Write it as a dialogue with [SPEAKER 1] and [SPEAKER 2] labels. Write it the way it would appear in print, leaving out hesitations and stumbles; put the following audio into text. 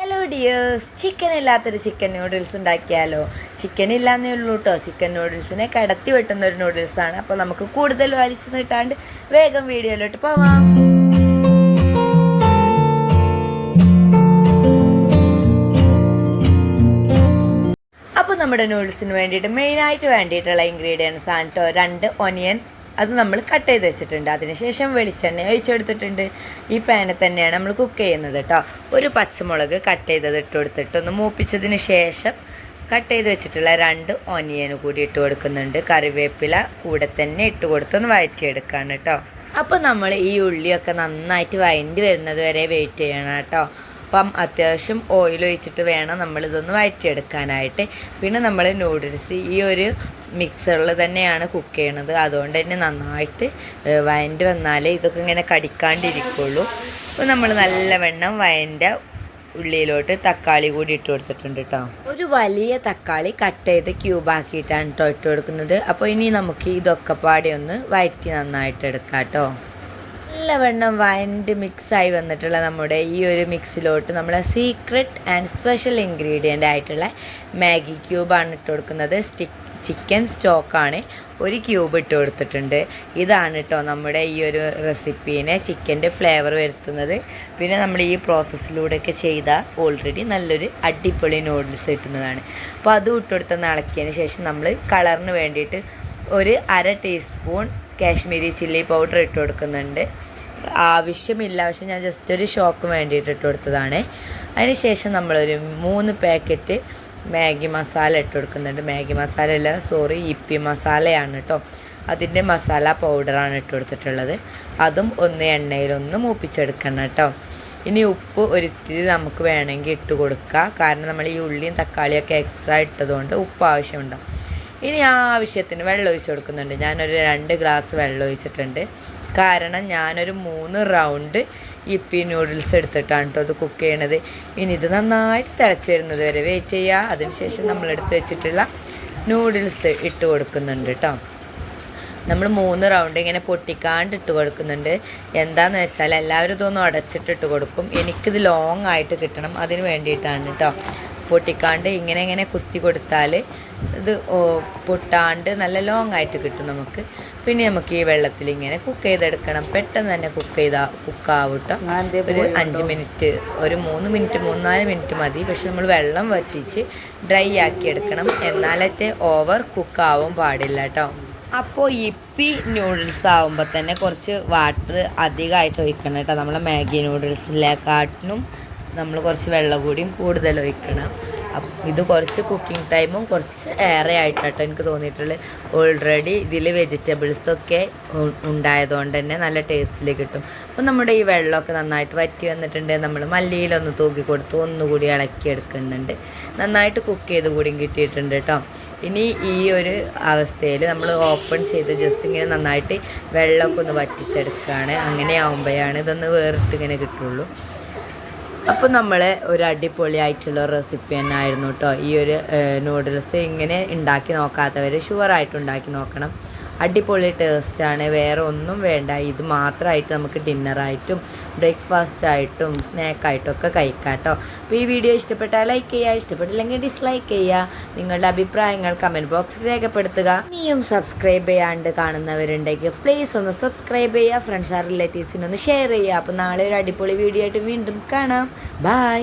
[SPEAKER 1] Hello dears, chicken ഇല്ലാത്തൊരു chicken noodles ഉണ്ടാക്കിയാലോ? Chicken ഇല്ലാന്നേ ഉള്ളൂ കേട്ടോ. ചിക്കൻ നൂഡിൽസിനെ കടത്തി വെട്ടുന്ന ഒരു നൂഡിൽസാണ്. അപ്പോൾ നമുക്ക് കൂടുതൽ വലിച്ചു നീട്ടാണ്ട് വേഗം വീഡിയോയിലോട്ട് പോവാം. അപ്പോൾ നമ്മുടെ നൂഡിൽസിന് വേണ്ടിയിട്ട് മെയിനായിട്ട് വേണ്ടിയിട്ടുള്ള ഇൻഗ്രീഡിയൻസ് ആണ് കേട്ടോ. 2 ഒനിയൻ, അത് നമ്മൾ കട്ട് ചെയ്ത് വെച്ചിട്ടുണ്ട്. അതിനുശേഷം വെളിച്ചെണ്ണ ഒഴിച്ചെടുത്തിട്ടുണ്ട്. ഈ പാനിൽ തന്നെയാണ് നമ്മൾ കുക്ക് ചെയ്യുന്നത് കേട്ടോ. ഒരു പച്ചമുളക് കട്ട് ചെയ്തത് ഇട്ട് കൊടുത്തിട്ട് ഒന്ന് മൂപ്പിച്ചതിന് ശേഷം കട്ട് ചെയ്ത് വെച്ചിട്ടുള്ള 2 ഒനിയൻ കൂടി ഇട്ട് കൊടുക്കുന്നുണ്ട്. കറിവേപ്പില കൂടെ തന്നെ ഇട്ട് കൊടുത്തൊന്ന് വഴറ്റിയെടുക്കുകയാണ് കേട്ടോ. അപ്പോൾ നമ്മൾ ഈ ഉള്ളിയൊക്കെ നന്നായിട്ട് വഴണ്ടി വരുന്നത് വരെ വെയിറ്റ് ചെയ്യണം കേട്ടോ. അപ്പം അത്യാവശ്യം ഓയിൽ ഒഴിച്ചിട്ട് വേണം നമ്മളിതൊന്ന് വഴറ്റിയെടുക്കാനായിട്ട്. പിന്നെ നമ്മൾ നൂഡിൽസ് ഈ ഒരു മിക്സറിൽ തന്നെയാണ് കുക്ക് ചെയ്യണത്. അതുകൊണ്ട് തന്നെ നന്നായിട്ട് വഴണ്ടി വന്നാലേ ഇതൊക്കെ ഇങ്ങനെ കടിക്കാണ്ടിരിക്കുള്ളൂ. അപ്പോൾ നമ്മൾ നല്ലവണ്ണം വഴൻ്റെ ഉള്ളിയിലോട്ട് തക്കാളി കൂടി ഇട്ട് കൊടുത്തിട്ടുണ്ട് കേട്ടോ. ഒരു വലിയ തക്കാളി കട്ട് ചെയ്ത് ക്യൂബാക്കിയിട്ടാണ് കേട്ടോ ഇട്ട് കൊടുക്കുന്നത്. അപ്പോൾ ഇനി നമുക്ക് ഇതൊക്കെ പാടെ ഒന്ന് വഴറ്റി നന്നായിട്ട് എടുക്കാം കേട്ടോ. നല്ലവണ്ണം വഴണ്ട് മിക്സായി വന്നിട്ടുള്ള നമ്മുടെ ഈ ഒരു മിക്സിലോട്ട് നമ്മളെ സീക്രട്ട് ആൻഡ് സ്പെഷ്യൽ ഇൻഗ്രീഡിയൻ്റ് ആയിട്ടുള്ള മാഗി ക്യൂബാണ് ഇട്ട് കൊടുക്കുന്നത്. ചിക്കൻ സ്റ്റോക്കാണ് 1 ക്യൂബ് ഇട്ട് കൊടുത്തിട്ടുണ്ട്. ഇതാണ് കേട്ടോ നമ്മുടെ ഈ ഒരു റെസിപ്പീനെ ചിക്കൻ്റെ ഫ്ലേവർ വരുത്തുന്നത്. പിന്നെ നമ്മൾ ഈ പ്രോസസ്സിലൂടെയൊക്കെ ചെയ്താൽ ഓൾറെഡി നല്ലൊരു അടിപൊളി നൂഡിൽസ് കിട്ടുന്നതാണ്. അപ്പോൾ അതും ഇട്ട് കൊടുത്തൊന്ന് ഇളക്കിയതിന് ശേഷം നമ്മൾ കളറിന് വേണ്ടിയിട്ട് ഒരു 1/2 ടീസ്പൂൺ കാശ്മീരി ചില്ലി പൗഡർ ഇട്ട് കൊടുക്കുന്നുണ്ട്. ആവശ്യമില്ല, പക്ഷെ ഞാൻ ജസ്റ്റ് ഒരു ഷോക്ക് വേണ്ടിയിട്ട് ഇട്ട് കൊടുത്തതാണ്. അതിനുശേഷം നമ്മളൊരു 3 പാക്കറ്റ് മാഗി മസാല ഇട്ട് കൊടുക്കുന്നുണ്ട്. മാഗി മസാല അല്ല, സോറി, ഇപ്പി മസാലയാണ് കേട്ടോ. അതിൻ്റെ മസാല പൗഡറാണ് ഇട്ട് കൊടുത്തിട്ടുള്ളത്. അതും ഒന്ന് എണ്ണയിലൊന്ന് മൂപ്പിച്ചെടുക്കണം കേട്ടോ. ഇനി ഉപ്പ് ഒരിത്തിരി നമുക്ക് വേണമെങ്കിൽ ഇട്ട് കൊടുക്കുക, കാരണം നമ്മൾ ഈ ഉള്ളിയും തക്കാളിയൊക്കെ എക്സ്ട്രാ ഇട്ടതുകൊണ്ട് ഉപ്പ് ആവശ്യമുണ്ടാവും. ഇനി ആവശ്യത്തിന് വെള്ളം ഒഴിച്ച് കൊടുക്കുന്നുണ്ട്. ഞാനൊരു 2 ഗ്ലാസ് വെള്ളം ഒഴിച്ചിട്ടുണ്ട്. കാരണം ഞാനൊരു 3 റൗണ്ട് ഇപ്പി നൂഡിൽസ് എടുത്തിട്ടാണ് കേട്ടോ അത് കുക്ക് ചെയ്യണത്. ഇനി ഇത് നന്നായിട്ട് തിളച്ച് വരുന്നത് വരെ വെയിറ്റ് ചെയ്യുക. അതിനുശേഷം നമ്മളെടുത്ത് വെച്ചിട്ടുള്ള നൂഡിൽസ് ഇട്ട് കൊടുക്കുന്നുണ്ട് കേട്ടോ. നമ്മൾ 3 റൗണ്ട് ഇങ്ങനെ പൊട്ടിക്കാണ്ട് ഇട്ട് കൊടുക്കുന്നുണ്ട്. എന്താണെന്ന് വെച്ചാൽ എല്ലാവരും ഇതൊന്നും അടച്ചിട്ടിട്ട് കൊടുക്കും. എനിക്കിത് ലോങ് ആയിട്ട് കിട്ടണം, അതിന് വേണ്ടിയിട്ടാണ് കേട്ടോ. പൊട്ടിക്കാണ്ട് ഇങ്ങനെ കുത്തി കൊടുത്താൽ ഇത് പൊട്ടാണ്ട് നല്ല ലോങ് ആയിട്ട് കിട്ടും നമുക്ക്. പിന്നെ നമുക്ക് ഈ വെള്ളത്തിൽ ഇങ്ങനെ കുക്ക് ചെയ്തെടുക്കണം. പെട്ടെന്ന് തന്നെ കുക്കാവും കേട്ടോ. ഒരു 5 മിനിറ്റ്, ഒരു 3 മിനിറ്റ് 3-4 മിനിറ്റ് മതി. പക്ഷെ നമ്മൾ വെള്ളം വറ്റിച്ച് ഡ്രൈ ആക്കി എടുക്കണം, എന്നാലത്തെ ഓവർ കുക്കാവും പാടില്ല കേട്ടോ. അപ്പോൾ ഇപ്പി നൂഡിൽസ് ആകുമ്പോൾ തന്നെ കുറച്ച് വാട്ടർ അധികമായിട്ട് ഒഴിക്കണം കേട്ടോ. നമ്മളെ മാഗി നൂഡിൽസിലേക്കാട്ടിനും നമ്മൾ കുറച്ച് വെള്ളം കൂടിയും കൂടുതൽ ഒഴിക്കണം. ഇത് കുറച്ച് കുക്കിംഗ് ടൈമും കുറച്ച് ഏറെ ആയിട്ടോ എനിക്ക് തോന്നിയിട്ടുള്ളത്. ഓൾറെഡി ഇതിൽ വെജിറ്റബിൾസൊക്കെ ഉണ്ടായതുകൊണ്ട് തന്നെ നല്ല ടേസ്റ്റിൽ കിട്ടും. അപ്പോൾ നമ്മുടെ ഈ വെള്ളമൊക്കെ നന്നായിട്ട് വറ്റി വന്നിട്ടുണ്ട്. നമ്മൾ മല്ലിയിലൊന്ന് തൂക്കി കൊടുത്ത് ഒന്നുകൂടി ഇളക്കിയെടുക്കുന്നുണ്ട്. നന്നായിട്ട് കുക്ക് ചെയ്ത് കൂടിയും കിട്ടിയിട്ടുണ്ട് കേട്ടോ. ഇനി ഈ ഒരു അവസ്ഥയിൽ നമ്മൾ ഓപ്പൺ ചെയ്ത് ജസ്റ്റ് ഇങ്ങനെ നന്നായിട്ട് വെള്ളമൊക്കെ ഒന്ന് വറ്റിച്ചെടുക്കുകയാണ്. അങ്ങനെ ആകുമ്പോഴാണ് ഇതൊന്ന് വേറിട്ട് ഇങ്ങനെ കിട്ടുള്ളൂ. അപ്പോൾ നമ്മൾ ഒരു അടിപൊളിയായിട്ടുള്ള റെസിപ്പി തന്നെ ആയിരുന്നു കേട്ടോ ഈ ഒരു നൂഡിൽസ്. ഇങ്ങനെ ഉണ്ടാക്കി നോക്കാത്തവർ ഷുവറായിട്ട് ഉണ്ടാക്കി നോക്കണം. അടിപൊളി ടേസ്റ്റാണ്, വേറെ ഒന്നും വേണ്ട. ഇത് മാത്രമായിട്ട് നമുക്ക് ഡിന്നറായിട്ടും ബ്രേക്ക്ഫാസ്റ്റായിട്ടും സ്നാക്കായിട്ടും ഒക്കെ കഴിക്കാം കേട്ടോ. അപ്പോൾ ഈ വീഡിയോ ഇഷ്ടപ്പെട്ടാൽ ലൈക്ക് ചെയ്യുക, ഇഷ്ടപ്പെട്ടില്ലെങ്കിൽ ഡിസ്ലൈക്ക് ചെയ്യുക. നിങ്ങളുടെ അഭിപ്രായങ്ങൾ കമൻറ്റ് ബോക്സിൽ രേഖപ്പെടുത്തുക. ഇനിയും സബ്സ്ക്രൈബ് ചെയ്യാണ്ട് കാണുന്നവരുണ്ടെങ്കിൽ പ്ലീസ് ഒന്ന് സബ്സ്ക്രൈബ് ചെയ്യുക, ഫ്രണ്ട്സ് ആൻഡ് റിലേറ്റീവ്സിനൊന്ന് ഷെയർ ചെയ്യുക. അപ്പോൾ നാളെ ഒരു അടിപൊളി വീഡിയോ ആയിട്ട് വീണ്ടും കാണാം. ബൈ.